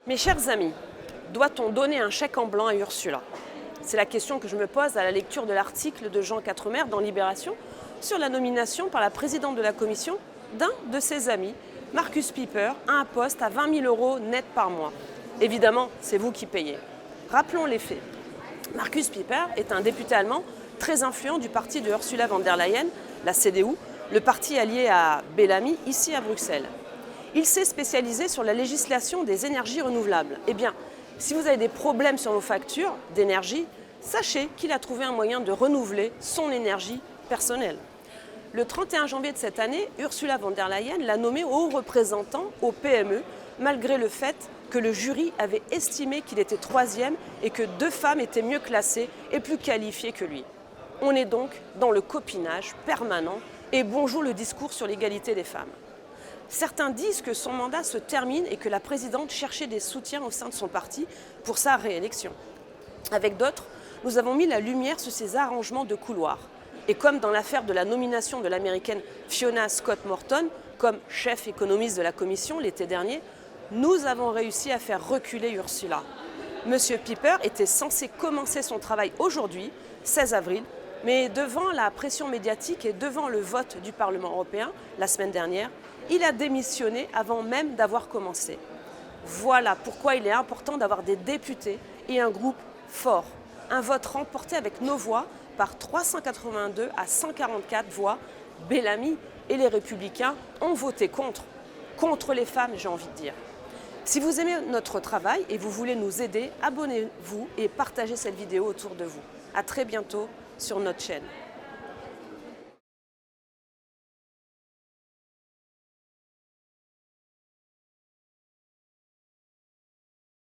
Mes chers amis, doit-on donner un chèque en blanc à Ursula? C'est la question que je me pose à la lecture de l'article de Jean Quatremer dans Libération sur la nomination par la présidente de la commission d'un de ses amis, Markus Pieper, à un poste à 20 000 € net par mois. Évidemment, c'est vous qui payez. Rappelons les faits. Markus Pieper est un député allemand très influent du parti de Ursula von der Leyen, la CDU, le parti allié à Bellamy, ici à Bruxelles. Il s'est spécialisé sur la législation des énergies renouvelables. Eh bien, si vous avez des problèmes sur vos factures d'énergie, sachez qu'il a trouvé un moyen de renouveler son énergie personnelle. Le 31 janvier de cette année, Ursula von der Leyen l'a nommé haut représentant au PME, malgré le fait que le jury avait estimé qu'il était troisième et que 2 femmes étaient mieux classées et plus qualifiées que lui. On est donc dans le copinage permanent et bonjour le discours sur l'égalité des femmes. Certains disent que son mandat se termine et que la présidente cherchait des soutiens au sein de son parti pour sa réélection. Avec d'autres, nous avons mis la lumière sur ces arrangements de couloir. Et comme dans l'affaire de la nomination de l'américaine Fiona Scott Morton comme chef économiste de la commission l'été dernier, nous avons réussi à faire reculer Ursula. Monsieur Pieper était censé commencer son travail aujourd'hui, 16 avril, mais devant la pression médiatique et devant le vote du Parlement européen la semaine dernière, il a démissionné avant même d'avoir commencé. Voilà pourquoi il est important d'avoir des députés et un groupe fort. Un vote remporté avec nos voix par 382 à 144 voix. Bellamy et les Républicains ont voté contre les femmes, j'ai envie de dire. Si vous aimez notre travail et vous voulez nous aider, abonnez-vous et partagez cette vidéo autour de vous. À très bientôt sur notre chaîne.